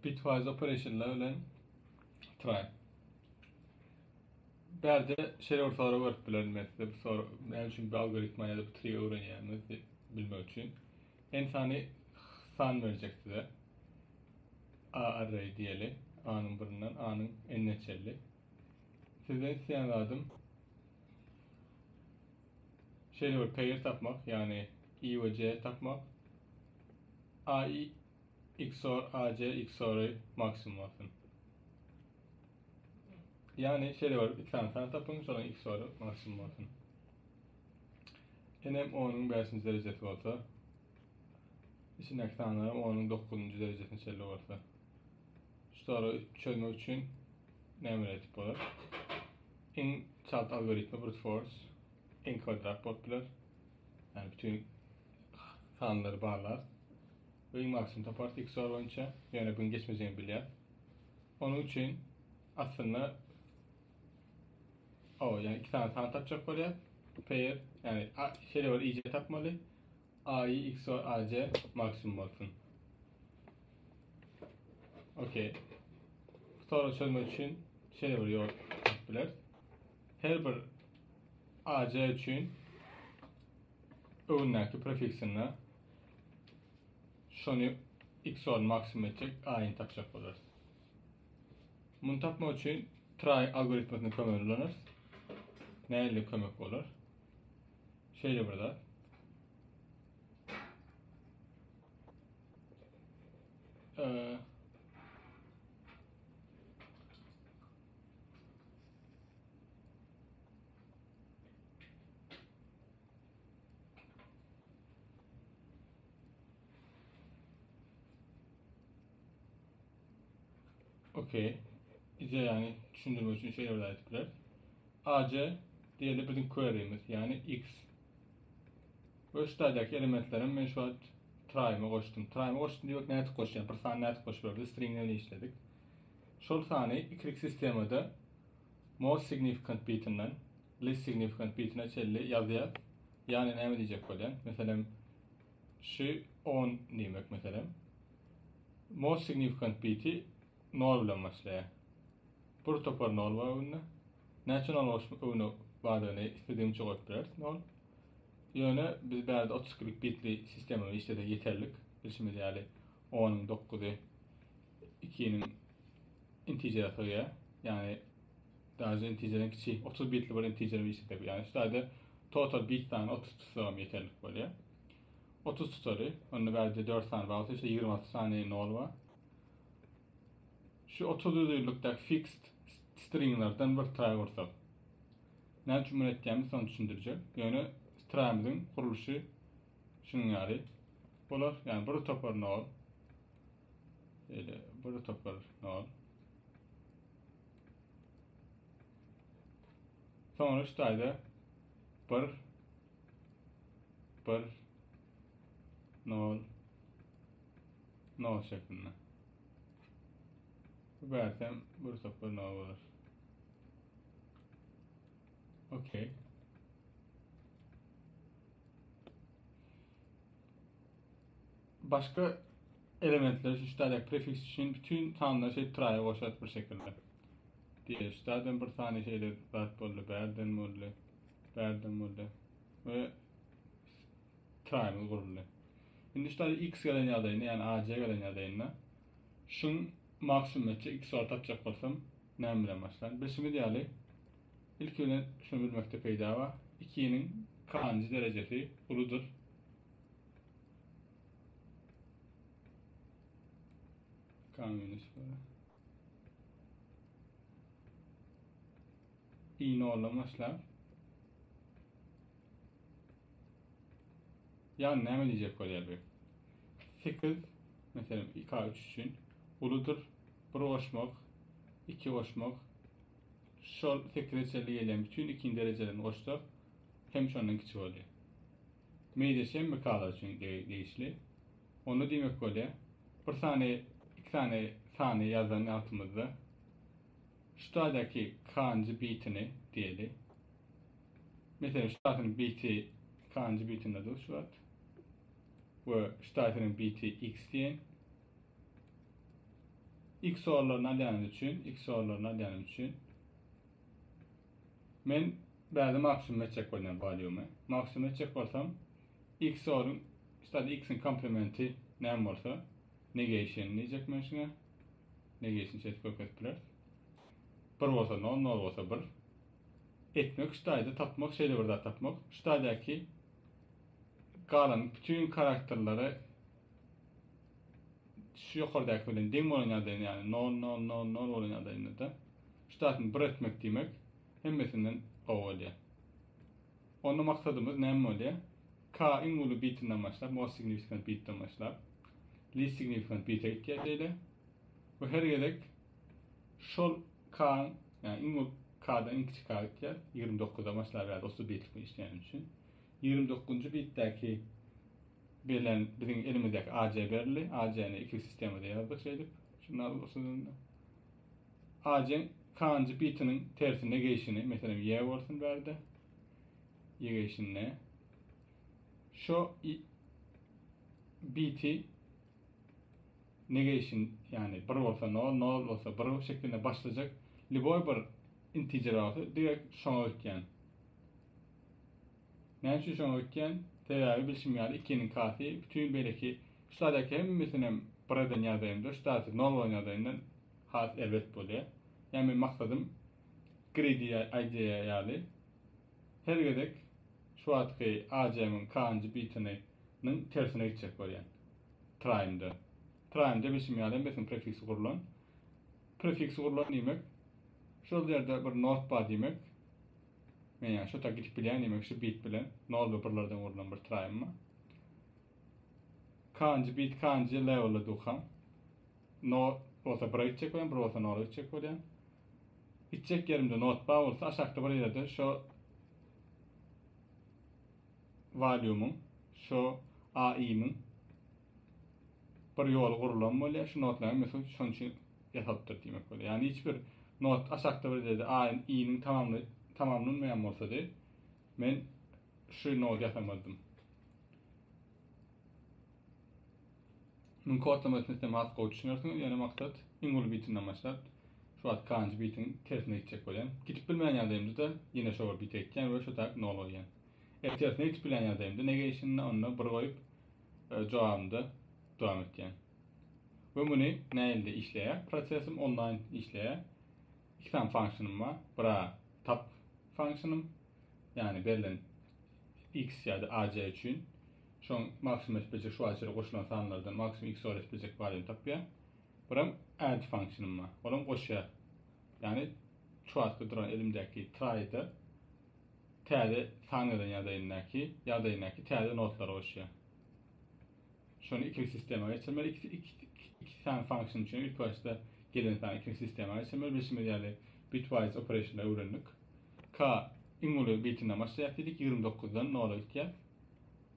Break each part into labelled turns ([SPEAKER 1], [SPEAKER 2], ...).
[SPEAKER 1] bitwise operation'lar bilen try. Berde şey ortalara varıp bilinmesi, bu soru ne için bir algoritma ya da bir tree öğrenýärmiz bilmek için. En tane san verecek size. A array diyeli. A'nın birinden A'nın en neçeli. Sizden isteyen adım şey var, pair tapmak, yani I ve C tapmak. AI XOR AC XOR maksimum olsun. Yani şey var, iki tane tapın, sonra XOR maksimum olsun. Enem O'nun 5. derecesi olsa, içindeki tanelerim O'nun 9. derecesini çelli olsa. Sonra çözmek için ne öğretip olur? En çalt algoritma brute force, en kvadrat botlar, yani bütün tanrıları bağlar. Ve en maksimum tapart XOR boyunca, yani bunu geçmeyeceğini biliyor. Onun için aslında yani iki tane tapacak oluyor. Pair, yani şey var, iyice tapmalı. AI XOR AC maksimum olsun. Okey. Sonra çözmek için şey var, yol bilir. Her bir AC için öğündeki prefiksine şunu XOR maksimum edecek A'yı tapacak olur. Bunu tapmak için try algoritmasını kullanırız. Neyle kömek olur? Şeyle burada. Okey. İyice yani düşündürmek için şeyler öğrettiler. AC diyelim bizim query'miz, yani X. Bu üstteki elementlerin ben şu an try'me koştum. Try'me koştum diyor, net koşacağım. Bir tane net koşuyordu. String'lerini işledik. Şu tane ikili sistemde most significant bit'inden least significant bit'ine çelli yazıya. Yani ne diyecek olan? Mesela şu 10 demek mesela. Most significant bit'i 0 bilen başlaya. Bu topar 0 var önüne. National onu bağdığını istediğim çok öpüler. 0. Yani biz berde 30 bitli sistemi işte de yeterlik. Bilişimiz yani 10'un 9'u 2'nin integer atıyor. Yani daha önce integer'in kiçi 30 bitli bir integer bir işte yani işte total bit tane 30 tutarım yeterlik böyle. 30 tutarı onu verdi 4 tane bağlı işte 26 tane nol var. Şu 30'lukdaki fixed stringlerden bir try ortak. Ne cümle ettiğimiz onu düşündürecek. Yani string'imizin kuruluşu şunun yani. Bular yani bir topar nol. Bir topar nol. Sonra işte bir nol nol şeklinde. Bu versem bir topar nol olur. Okey. Başka elementler şu işte prefix için bütün tanımlar şey try'a koşat bir şekilde. Diye işte bir tane şeyler dart bollu, berden bollu ve try'miz kuruldu. Şimdi işte x gelen adayını yani ac gelen adayını şun maksimum etçe x ortapacak olsam ne bilen başlar. Beşimi diyali ilk ölen şunu bilmekte peyda var. 2'nin kaçıncı derecesi uludur. Kanunuz böyle. İğne olmamışlar. Yani ne mi diyecek oluyor bir? 8 mesela K3 için uludur. 1 koşmak, 2 koşmak. Şol 8'e gelen bütün 2 derecelerini koştuk. Hem şondan kiçik oluyor. Meydesi hem mikalar için değişli. Onu demek oluyor. Bir tane, iki tane yazan altımızda. Şu tadaki kancı bitini diyelim. Mesela şu tadının biti kancı bitinin adı şu at. Ve şu tadının biti x diyen. X sorularını alýan üçin men bäze maksimum etjek bolan valuemy. Maksimum etjek bolsam X sorun işte X'in komplementi näme bolsa negation diyecek men şuna. Negation set köpetler. 1 bolsa 0, 0 bolsa 1. Etmek ştaýda tapmak, şeýle bir zat tapmak. Ştaýdaki galan bütün karakterlere şu ýokardaky bilen deň bolan ýagdaýda ýani 0 0 0 0 bolan ýagdaýynda ştaýny bir etmek diýmek hemmesinden gowalýar. Onu maksadymız näme bolýar? K ingulu bitinden başlap, most significant bitden başlap, least significant bit'e gitýär. Bu her gerek şol K, yani ingul K'dan in kiçik K gitýär, 29'da başlap 30 bitlik işleyen üçin. 29-njy bitdäki bilen bizim elimizdeki AC berli, AC'ni iki sistemde yazdık şeydik. Şunlar olsun. AC K'njy bitinin tersi negation'ı, mesela Y bolsun berdi. Negation ne? Şu biti negation yani 1 bolsa 0, 0 bolsa 1 şeklinde başlayacak. Liboy bir integer olsa direkt şoňa gitýän. Näme üçin şoňa gitýän? Täze bilşim ýaly 2'nin kasy bütün beleki şulardaky hemmesinem birden ýazaýymda ştaty 0 bolan ýagdaýyndan has elbet bolýar. Ýani maksadym greedy idea ýaly her gerek şu atky AC'nin K'njy bitinin tersine gitjek bolýan. Try'da. Try'da bilşim ýaly besin prefiksi gurulan. Prefiksi gurulan diýmek şol ýerde bir not bar diýmek. Men ýa şu gidip bilýän diýmek şu bit bilen 0 we 1'lerden gurulan bir try'my. K'njy bit K'njy level'da dukan. No bolsa 1 gitjek bolýan, 1 bolsa 0 gitjek bolýan. Gitjek yerimde not bar bolsa aşakda bir ýerde şu value'mun, şu AI'min bir ýol gurulan bolýar. Şu notlaryň mesela şoň üçin ýasapdyr diýmek bolýar. Yani hiçbir not aşakda bir ýerde AI'nin tamamlanmayan bolsa da men şu not ýasamadym. Men kodlama sistemi hakkı düşünürsün, yani maksat ingul bitinden başlap şu at K'njy bitin tersine gitjek bolýan. Gidip bilmeýän ýagdaýymda da ýene şo bit etken we şu tak 0 bolýan. Tersine gidip bilmeýän ýagdaýymda negation'ny onda bir goýup jogabynda dowam etýän. We muny näilde işleýär? Prosesim online işleýär. İki tane fonksiyonum var. Bira tap fonksiyonum, yani berilen x ýa-da AC üçin şoň maksimum etbejek şu açyra goşulan sanlardan maksimum x etbejek valyumy tapýar. Biram add fonksiyonum var. Olam goşýar. Yani şu açyda duran elimdäki try'da täze sanlaryň ýagdaýyndaky täze notlary goşýar. Şonu iki sistema geçirmeli. İki tane fonksiyon için ilk başta gelen tane iki sistema geçirmeli. Bilşime ýaly bitwise operation'da öwrendik. K ingulu bitinden başlaýar dedik 29'dan 0'a gitýär.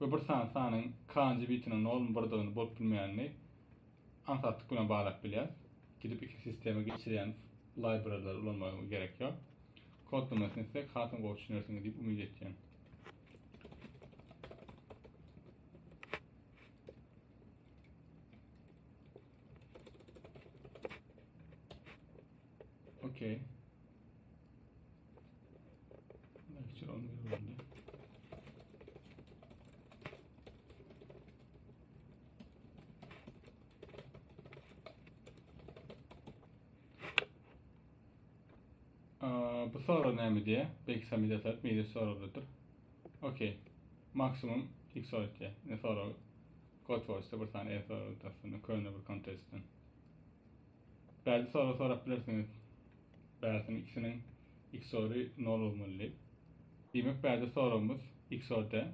[SPEAKER 1] Ve bir sanyň K'njy bitinin 0 birdigini bolup bilmeýänini ansatlyk bilen baglap bilýär. Gidip iki sistema geçirýän librarylar ulanmagy gerek ýok. Kodlamasyny ise hasym gowy düşünersiňiz diýip umyt etýän. Okay. Lecture on the bu soru näme diye? Belki sen bir de meyde sorulardır. Okay. Maksimum x soruyor. Ne soru? Code force'da bir tane soru aslında köyüne bir contest'ten. Belki soru sorabilirsiniz. Belki ikisinin x soru 0 olmalı. Demek belki sorumuz x soruda.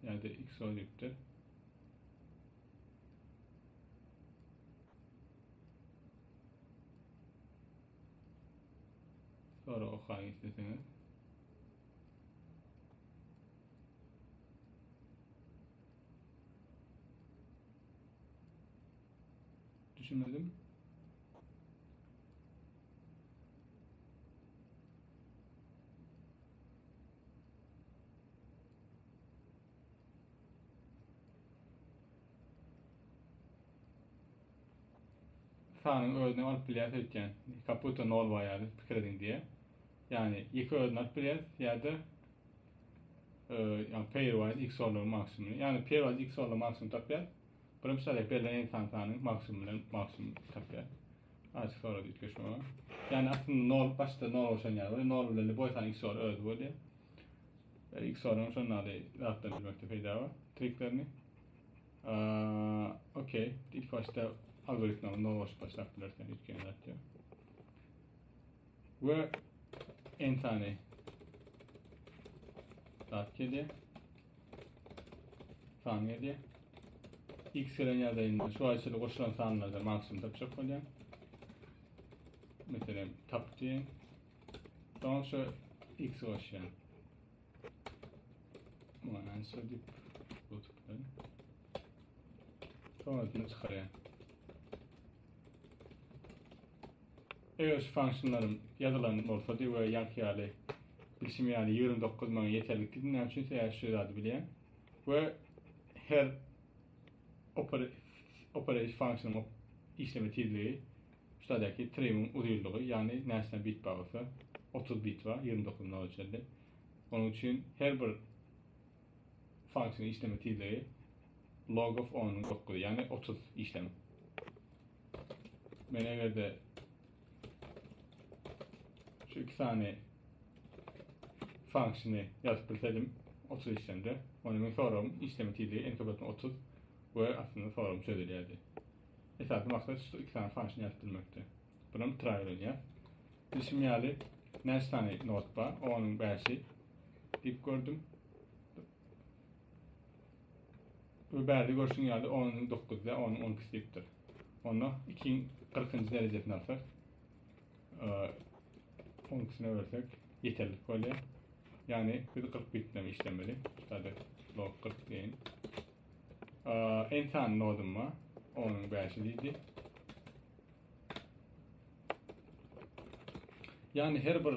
[SPEAKER 1] Yani x soruyuptur. Sonra okuyun istesiniz. Düşünmedim. sanın özüne alıp bilýär etken. Kaputo nol baýary pikir edin diye. Yani iki özüne alıp bilýär ýa-da yani pairwise x orlu maksimum. Yani pairwise x orlu maksimum tapýar. Birim şeýle berilen insan sanynyň maksimum bilen maksimum tapýar. Açık soru diýip yani aslında nol başta nol olşan ýaly. Nol bilen boýsan x orlu öz bolýar. X orlu şonları zatdan bilmekde peýda bar. Triklerini. Okey. İlk başta algoritmanı nol boş başlap bilerken üçgen yaratıyor. Ve en tane zat geliyor. Saniye diye. X gelen yerdeyinde şu açıda koşulan sanlarda maksimum tapacak oluyor. Mesela tap diye. Sonra şu X koşuyor. Bu answer deyip bu tıklayın. Sonra bunu çıkarıyor. Eğer şu fonksiyonlarım yazılan olsa diye ve yankıyalı bilişim yani 29 mana yeterlik gidin ne için eğer şu adı bilen ve her operasyon fonksiyonu işleme tizliği şuradaki trim'in uzunluğu yani nesne bit bağısı 30 bit var 29 mana ölçüde. Onun için her bir fonksiyon işleme tizliği log of 10 yani 30 işlem. Ben eğer de şu iki tane fonksiyonu yazıp bilseydim 30 işlemde. Onun sorum işlemi tizliği en kabatın 30 ve aslında sorum çözülüyordu. Esaslı maksat şu iki tane fonksiyon yazıp bilmekte. Bunu try oynayalım. Bilişim yali neç tane not var, onun belki deyip gördüm. Ve belli görsün yali 10'un 9'da 10'un 12'si deyiptir. Onu 2'nin 40. derecesini alsak 12'sine versek yeterlik oluyor. Yani 40 bitle işlemeli. İşte log 40 deyin. En tane nodum var. Onun belirliydi. Yani her bir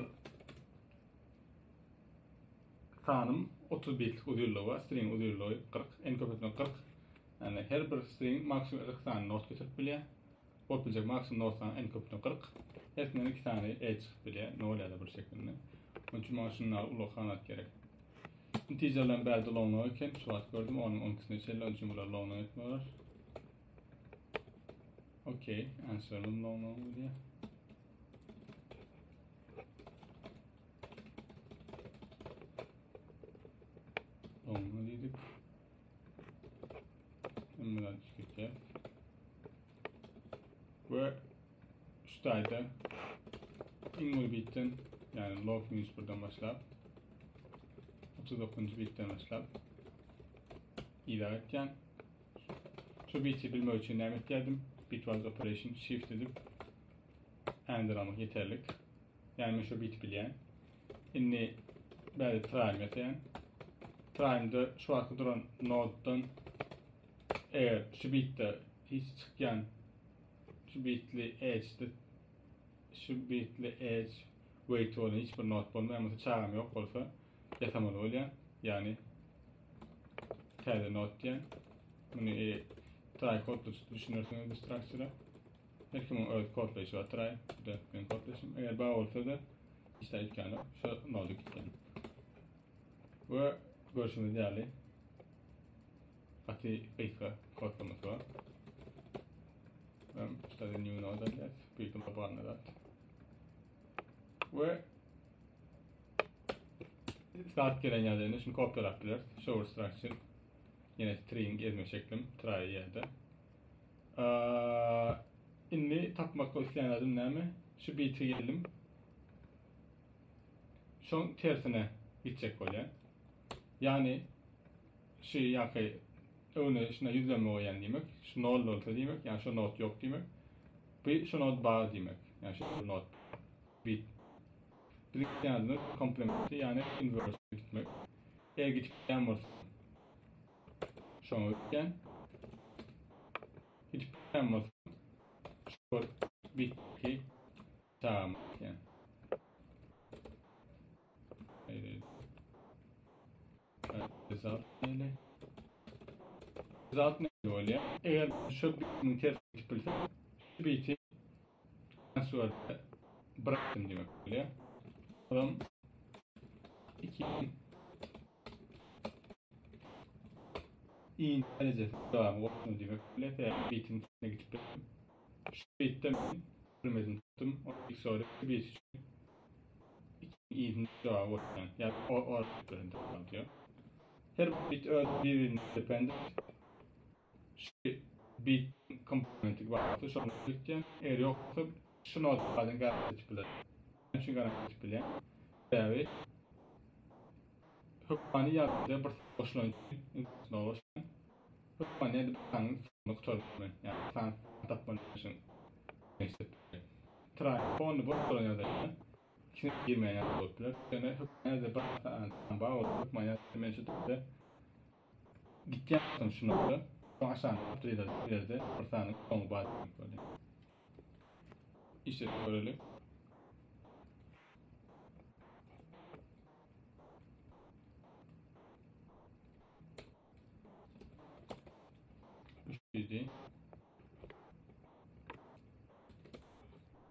[SPEAKER 1] tanım 30 bit uzunluğu var. String uzunluğu 40. En köpütün 40. Yani her bir string maksimum 40 tane not götürüp bilýär. Bolupjak maksimum notdan en köpütün 40. Hepsinden 2 tane edge çıkıp bilýär. Nol ýa-da bir şekilde. Onun için bana şunlar ulaqanat gerek. Integerlerin bärde long eken şu wagt gördüm. Onun 12'sine çelle. Onun için bular long etmiyorlar. Okey. Answer'ın long bolýar. Long diýdik. Hemen çıkacak. Ve şuradaydı. İngil bitten yani log -1'dan başlap 39. bitten başlap idare etken şu biti bilmek için näme etdim? Bitwise operation shift edip enter almak yeterlik. Yani şu bit bilýän. Inni bäde try eten. Try'da şu wagt duran node'dan eğer şu bitte hiç çıkyan şu bitli edge weight olan hiçbir not bolmaýan bolsa çağım yok bolsa ýatamaly bolýar. Yani täze not diýen. Bunu try kodla düşünürseniz bu structure'a. Her kimin öz kodlayışı var try. Bu da benim kodlayışım. Eğer bağ olsa da işte etkenler şu node'u gitken. Ve görüşümüz değerli. Ati qiyqa kodlaması var. İşte new node alacağız. Büyük tabanına da. Ve start gelen yerlerinde şimdi kopyalar bilir. Show structure. Yine string ezme şeklim. Try yerde. Inni tapmak isteyen adım näme? Şu bit'i gelelim. Şun tersine gidecek bolýar. Yani şu yakı öne şuna yüzleme oyan demek. Şu nol olsa demek. Yani şu not yok demek. Bu şu not bar demek. Yani şu not bit. Bilik yani komplementi yani inverse gitmek. Eğer gitken varsa şunu gitken gitken varsa şu bit ki tamam yani. Result neyle? Result ne oluyor? Eğer şu bitin ters gitbilse biti answer'de bıraktım demek oluyor. Adam 2 iyi derecesi devam olsun demek oluyor. Yani bitin içine gidip şu bitten bilmedim tuttum. O ilk sonra bit için 2 iyi devam olsun. Yani o ortalarında kalıyor. Her bit birbirine dependent. Şu bit komponenti bağlı. Şunu yükleyen eğer yoksa şunu odakladın garanti bilir. Şu garanti bilir. Yani hukmani yazıda bir boşluğun içinde oluşan hukmani edip sanın noktalarını yani san tapmanı için neyse. Onu boşluğun yazıda içine girmeyen yazıda yani hukmani edip bir bağ olup hukmani yazıda menşetle gideceğim şu nokta o aşağıda ileride bir sanın sonu bağlı böyle. İşte böyle. Şeydi.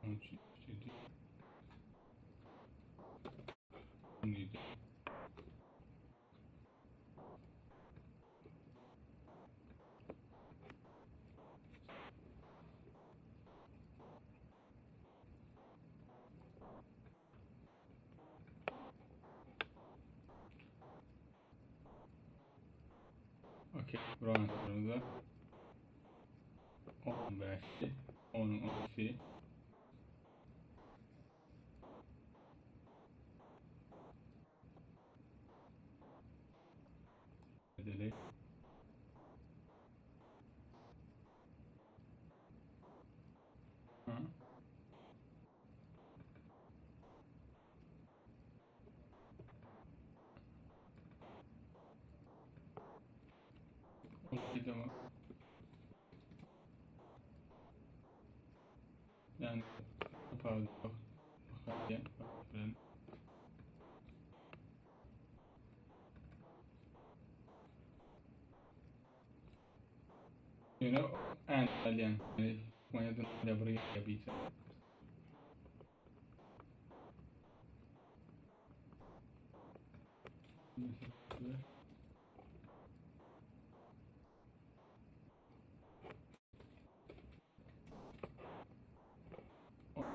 [SPEAKER 1] Onun için şeydi. Neydi? Okey. Buranın sonunda 15, 10, 12. Edelim. Ha. Okey tamam. Yani pardon. Bakarken ben you know and alien yani mayadın buraya yapıysa.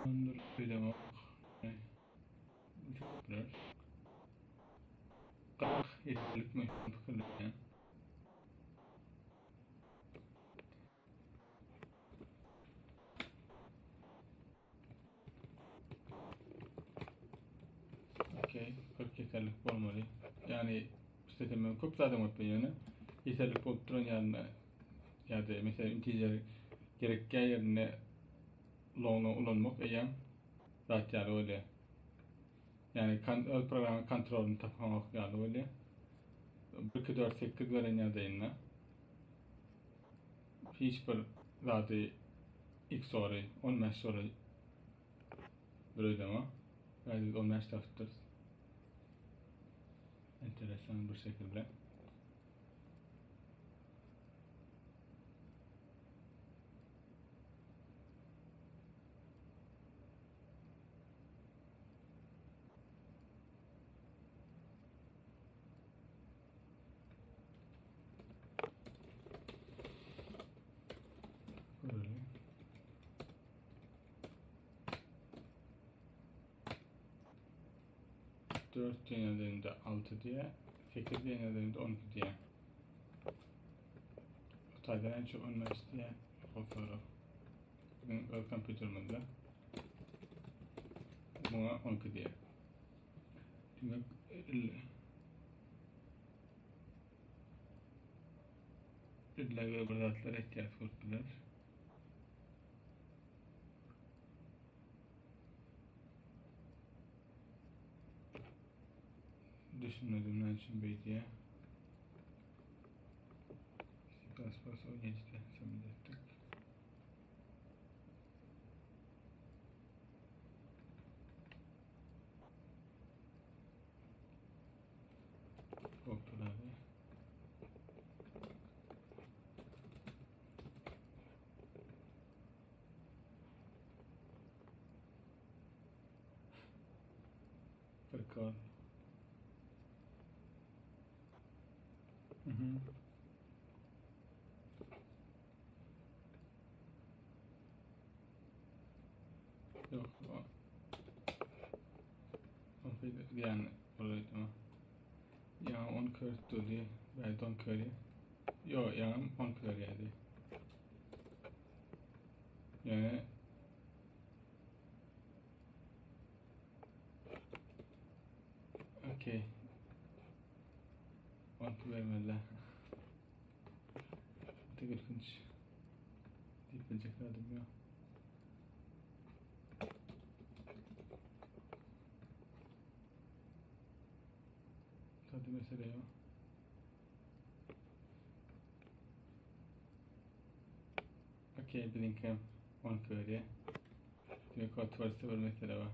[SPEAKER 1] Ondur söyleme. Çok biraz. Kalk yeterlik mi? Bakırlar. Okey. 40 yeterlik olmalı. Yani işte hemen çok zaten mutlu yani. Yeterlik olup duran yerine ya da mesela integer gerekken yerine long'a ulanmak eğer zaten öyle. Yani programın kontrolünü tapamak yani öyle. 1, 2, 4, 8 veren yerdeyinle. Hiçbir zaten ilk soru, 15 soru bir ödeme. Yani 15 taftır. Enteresan bir şekilde. Böyle. 4 denelerinde 6 diye, 8 denelerinde 12 diye. Otaydan en çok 15 diye o soru. Bugün kompütürümüzde. Buna 12 diye. Demek illa ve bırdatlara ihtiyaç kurdular. Düşünmediğimden için bir diye. Kaspas 17'de sabit ettik. Kontrol. Recall. Mhm. Yok. Yani olaydı ama. Ya 10 kört dolu. Ben 10 körü. Yok yani 10 körü yani. Yani okey. 10 vermediler. Tek ülkünç. Deyip bileceklerdim ya. Tadı mesele ya. Okey, bilinkem 10 körü. Demek o varsa bir mesele var.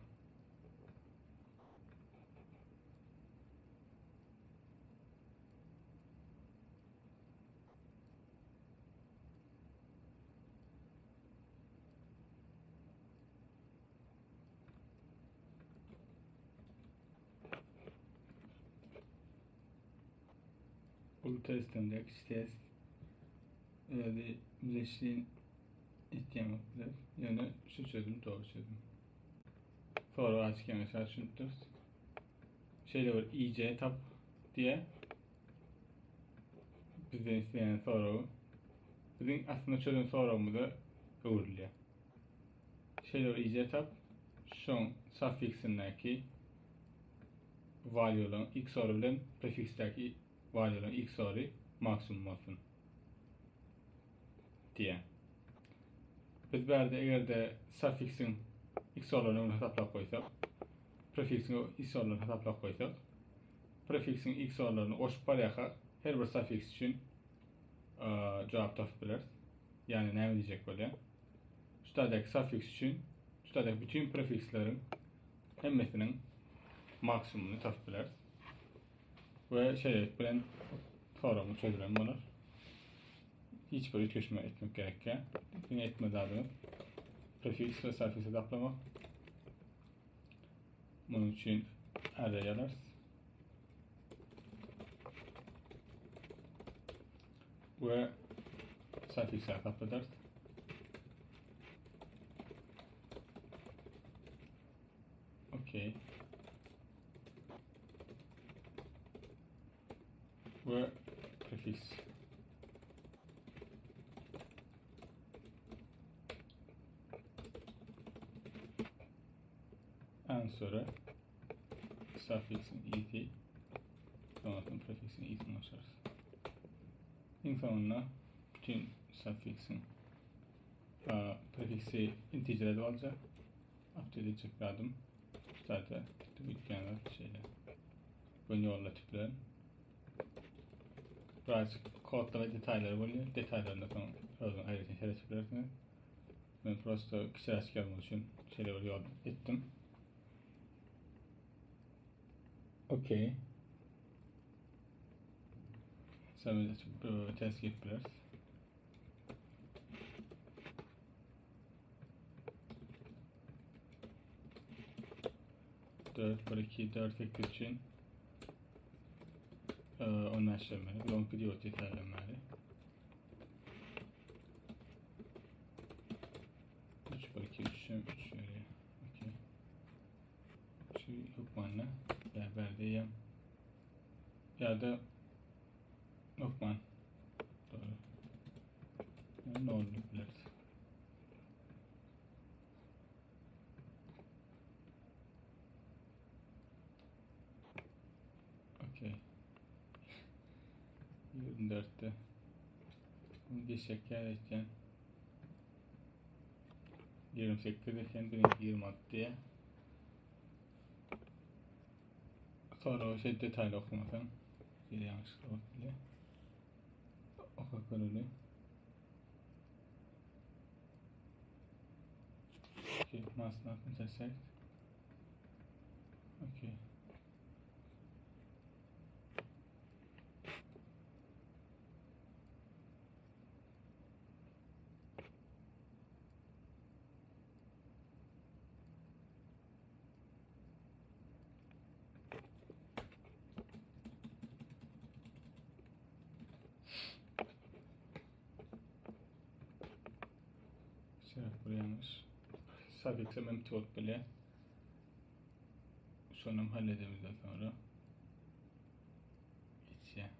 [SPEAKER 1] Bu testimde test yani bileşiğin ihtiyacı var. Yani şu çözüm doğru çözüm. Sonra açıkken mesela şudur. Şeyde var iyice tap diye bizden istenen soru. Bizim aslında çözüm sorumuzu uğurluyor. Şeyde var iyice tap şun suffixindeki value olan ilk soru bilen prefixteki value olan ilk soru maksimum olsun diye. Biz berde eğer de suffixin ilk sorularını hesaplap koysak, prefixin ilk sorularını hesaplap koysak, prefixin ilk sorularını qoşup barayaka her bir suffix için cevap tapıp biliriz. Yani ne diyecek böyle? Şuradaki suffix için şuradaki bütün prefixlerin hemmesinin maksimumunu tapıp biliriz. Ve şey bilen sorumu çözülen bunlar. Hiçbir ütkeşme etmek gerekken. Yine etmeden prefix ve suffix hesaplamak. Bunun için array yalarız. Ve suffix'i hesaplarız. Okey. Ve prefix. En sonra suffix'in iyisi, sonra prefix'in iyisini açarız. En sonunda bütün suffix'in prefix'i integer'e alacak. Update edecek lazım. Zaten dükkanlar şeyler. Bu yolla tipler. Birazcık kodda ve detayları oluyor. Detaylarında sonra özün ayrıca şeyler tiplersiniz. Ben prosto kişiler çıkarmak için şeyler yol ettim. Okey. Sonra test yapıyoruz. Dört, 2, 4 ekli için onlar işlemeli. Long video detaylanmalı. 3, 2, 3, 3 şöyle. Okey. Şu Lokman'la beraberdeyim. Ya da Lokman. Doğru. Yani ne oldu biliriz. Okey. 24'te. Bir şeker edeceğim. 28 iken birinci 26'ya. Sonra o şey detaylı okumadan bir yanlışlıkla bak bile. Okaklarını. Okay, must not intersect. Okay. Şeref buraymış. Suffix'e memtot bile. Şunu halledemizden sonra. İçe.